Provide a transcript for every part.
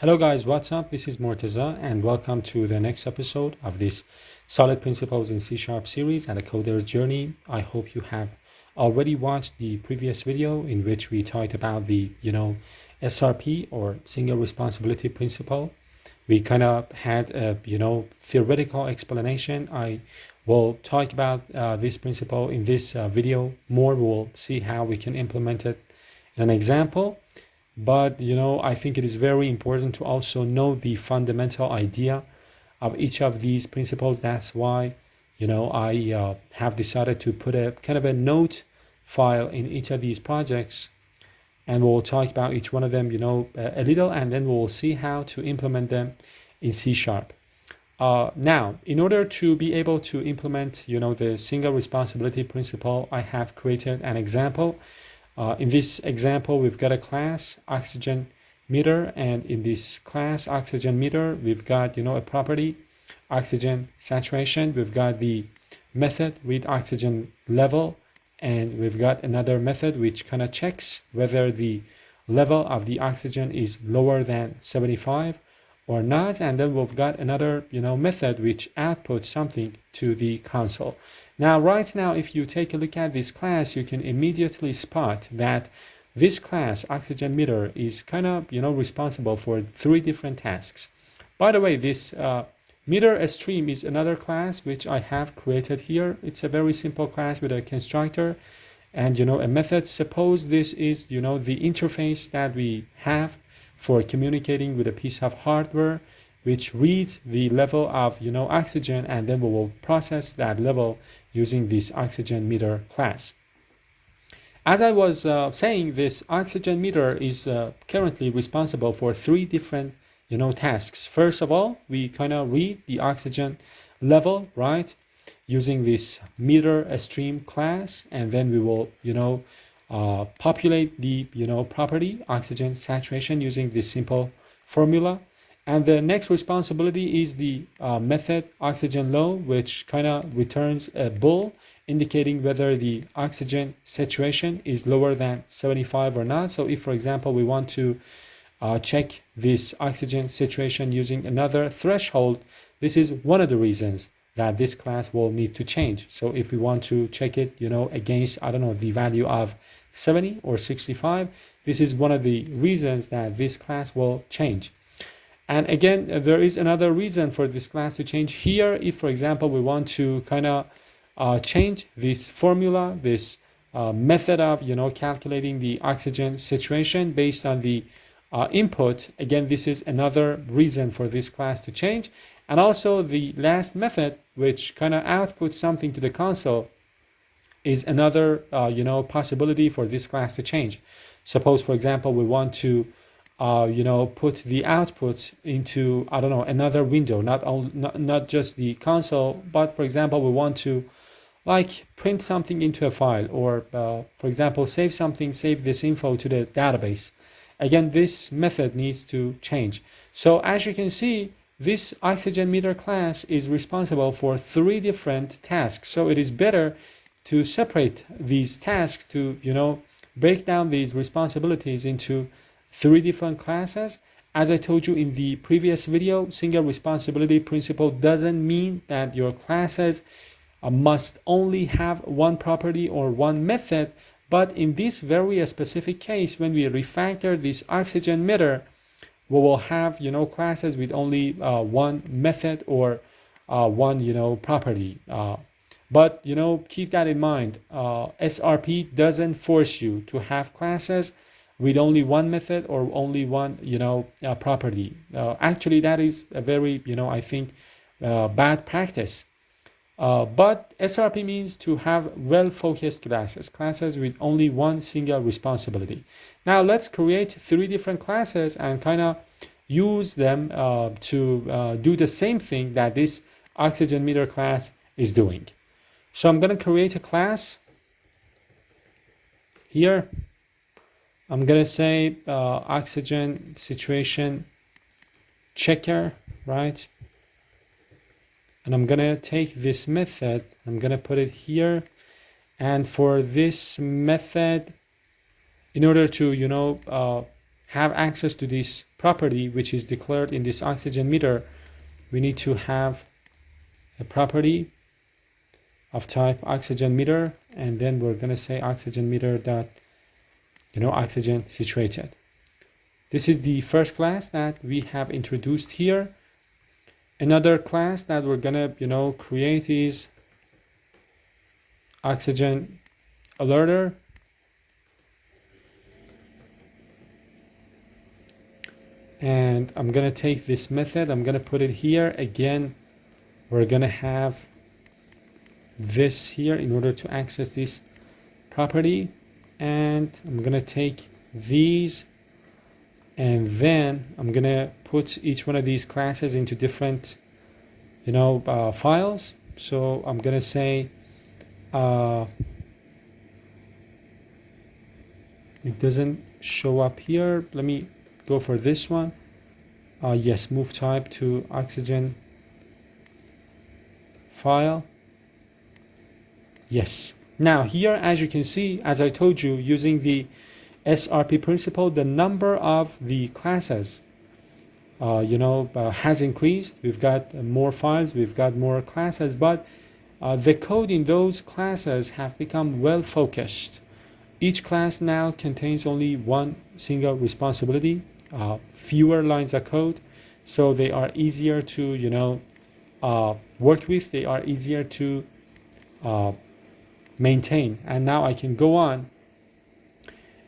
Hello guys, what's up? This is Mortaza and welcome to the next episode of this Solid Principles in C# series and a Coder's Journey. I hope you have already watched the previous video in which we talked about the, SRP or Single Responsibility Principle. We kind of had a, theoretical explanation. I will talk about this principle in this video more. We'll see how we can implement it in an example. But, I think it is very important to also know the fundamental idea of each of these principles. That's why, I have decided to put a kind of a note file in each of these projects. And we'll talk about each one of them, a little, and then we'll see how to implement them in C#. Now, in order to be able to implement, the single responsibility principle, I have created an example. In this example, we've got a class oxygen meter, and in this class oxygen meter, we've got a property oxygen saturation. We've got the method read oxygen level, and we've got another method which kind of checks whether the level of the oxygen is lower than 75 or not. And then we've got another method which outputs something to the console. Now, right now, if you take a look at this class, you can immediately spot that this class, oxygen meter, is kind of, responsible for 3 different tasks. By the way, this meter stream is another class which I have created here. It's a very simple class with a constructor and, a method. Suppose this is, the interface that we have for communicating with a piece of hardware which reads the level of oxygen, and then we will process that level using this oxygen meter class. As I was saying, this oxygen meter is currently responsible for 3 different tasks. First of all, we kind of read the oxygen level, right, using this meter stream class, and then we will populate the property oxygen saturation using this simple formula. And the next responsibility is the method oxygen low, which kind of returns a bool indicating whether the oxygen saturation is lower than 75 or not. So if, for example, we want to check this oxygen saturation using another threshold, this is one of the reasons that this class will need to change. So if we want to check it, against, the value of 70 or 65, this is one of the reasons that this class will change. And again, there is another reason for this class to change here. If, for example, we want to kind of change this formula, this method of, calculating the oxygen saturation based on the input, again, this is another reason for this class to change. And also the last method, which kind of outputs something to the console, is another, possibility for this class to change. Suppose, for example, we want to put the output into, another window, not just the console, but for example, we want to print something into a file, or for example, save this info to the database. Again, this method needs to change. So as you can see, this oxygen meter class is responsible for 3 different tasks. So it is better to separate these tasks, to, break down these responsibilities into 3 different classes. As I told you in the previous video, single responsibility principle doesn't mean that your classes must only have one property or one method. But in this very specific case, when we refactor this oxygen meter, we will have, classes with only one method or one, property. But, keep that in mind. SRP doesn't force you to have classes with only one method or only one, property. Actually, that is a very, I think, bad practice. But SRP means to have well-focused classes with only one single responsibility. Now, let's create 3 different classes and kind of use them to do the same thing that this oxygen meter class is doing. So I'm going to create a class here. I'm going to say oxygen situation checker, right? And I'm going to take this method, I'm going to put it here. And for this method, in order to, have access to this property which is declared in this oxygen meter, we need to have a property of type oxygen meter, and then we're going to say oxygen meter dot, oxygen situated. This is the first class that we have introduced here. Another class that we're going to create is oxygen alerter. And I'm going to take this method, I'm going to put it here. Again, we're going to have this here in order to access this property. And I'm going to take these, and then I'm going to put each one of these classes into different, files. So I'm going to say, it doesn't show up here. Let me go for this one. Yes, move type to oxygen file. Yes. Now here, as you can see, as I told you, using the SRP principle, the number of the classes has increased. We've got more files, we've got more classes, but the code in those classes have become well focused. Each class now contains only one single responsibility, fewer lines of code, so they are easier to work with, they are easier to maintain. And now I can go on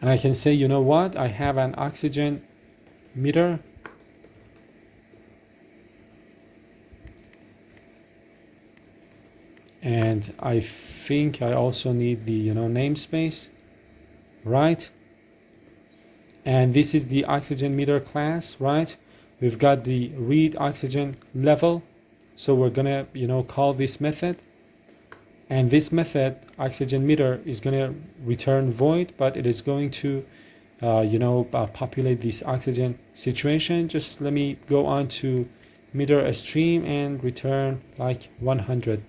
and I can say, what, I have an oxygen meter, and I think I also need the namespace, right? And this is the oxygen meter class, right? We've got the read oxygen level, so we're gonna call this method, and this method oxygen meter is gonna return void, but it is going to populate this oxygen situation. Just let me go on to meter stream and return like 100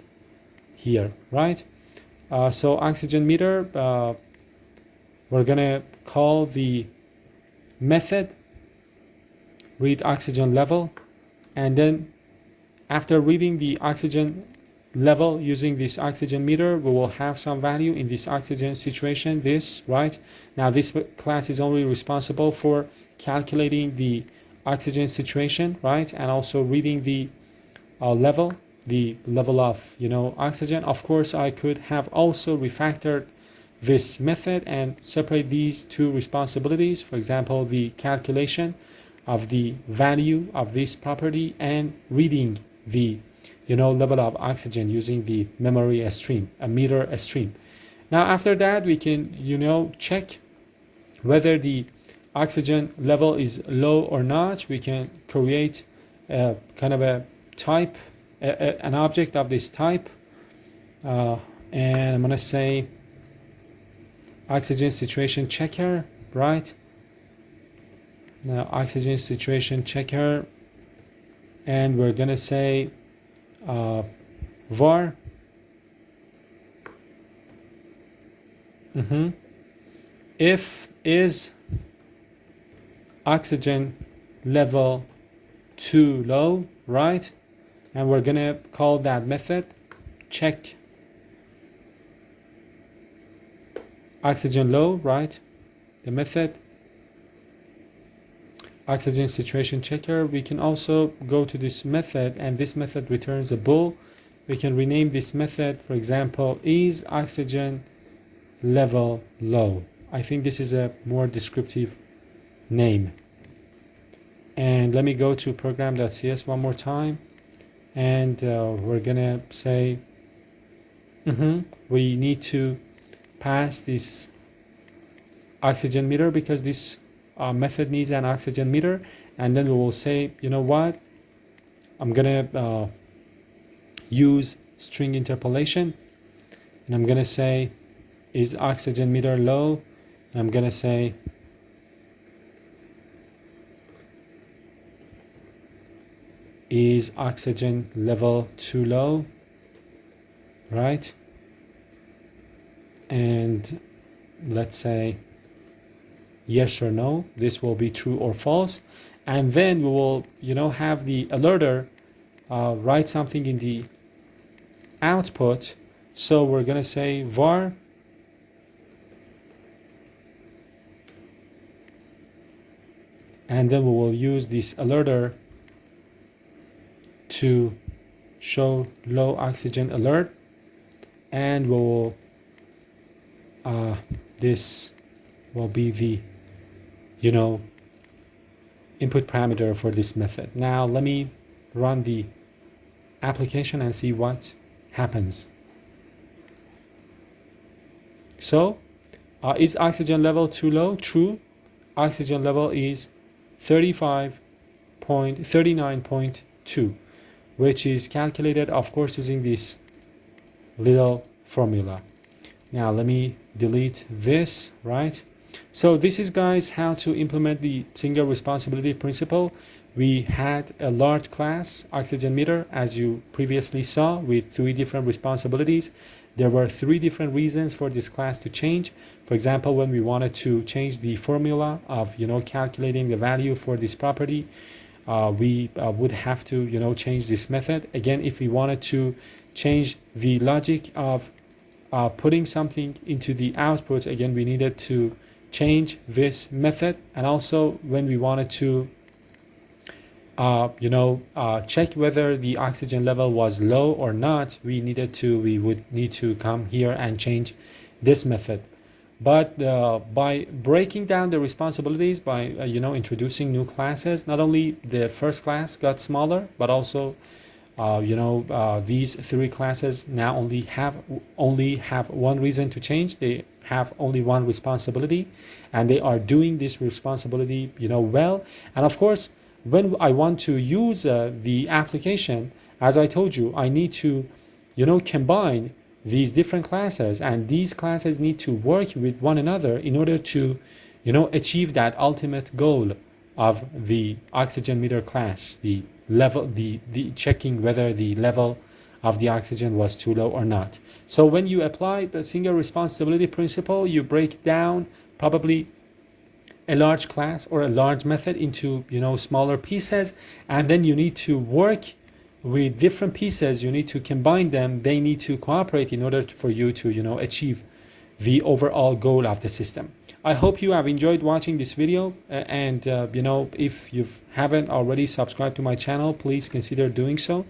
here, right? So oxygen meter, we're gonna call the method read oxygen level, and then after reading the oxygen level using this oxygen meter, we will have some value in this oxygen situation, this, right? Now this class is only responsible for calculating the oxygen situation, right? And also reading the level of oxygen. Of course, I could have also refactored this method and separate these two responsibilities. For example, the calculation of the value of this property and reading the level of oxygen using the memory stream, a meter stream. Now after that, we can check whether the oxygen level is low or not. We can create a kind of a type, an object of this type, and I'm gonna say oxygen situation checker, right? Now oxygen situation checker, and we're gonna say var if is oxygen level too low, right? And we're gonna call that method check oxygen low, right? The method oxygen situation checker. We can also go to this method, and this method returns a bool. We can rename this method, for example, is oxygen level low. I think this is a more descriptive name. And let me go to program.cs one more time, and we're gonna say we need to pass this oxygen meter because this method needs an oxygen meter, and then we will say, what, I'm gonna use string interpolation, and I'm gonna say is oxygen meter low, and I'm gonna say is oxygen level too low, right? And let's say yes or no. This will be true or false. And then we will, have the alerter write something in the output. So we're going to say var and then we will use this alerter to show low oxygen alert, and we will this will be the input parameter for this method. Now let me run the application and see what happens. So is oxygen level too low? True. Oxygen level is 39.2, which is calculated, of course, using this little formula. Now let me delete this, right? So this is, guys, how to implement the single responsibility principle. We had a large class oxygen meter, as you previously saw, with 3 different responsibilities. There were 3 different reasons for this class to change. For example, when we wanted to change the formula of calculating the value for this property, we would have to change this method. Again, if we wanted to change the logic of putting something into the output, again, we needed to change this method. And also when we wanted to check whether the oxygen level was low or not, we would need to come here and change this method. But by breaking down the responsibilities, by introducing new classes, not only the first class got smaller, but also these 3 classes now only have one reason to change. They have only one responsibility, and they are doing this responsibility well. And of course, when I want to use the application, as I told you, I need to combine these different classes, and these classes need to work with one another in order to achieve that ultimate goal of the oxygen meter class, the level, the checking whether the level of the oxygen was too low or not. So when you apply the single responsibility principle, you break down probably a large class or a large method into smaller pieces, and then you need to work with different pieces. You need to combine them. They need to cooperate in order for you to achieve the overall goal of the system. I hope you have enjoyed watching this video, and if you haven't already subscribed to my channel, please consider doing so.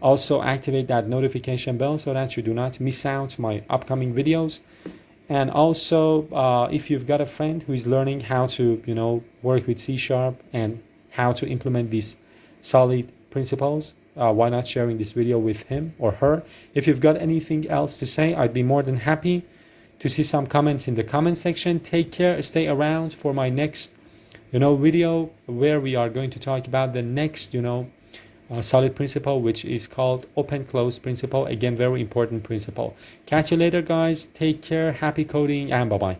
Also activate that notification bell so that you do not miss out my upcoming videos. And also if you've got a friend who is learning how to work with C# and how to implement these solid principles, why not sharing this video with him or her? If you've got anything else to say, I'd be more than happy to see some comments in the comment section. Take care, stay around for my next video, where we are going to talk about the next solid principle, which is called open close principle. Again, very important principle. Catch you later, guys. Take care, happy coding, and bye bye.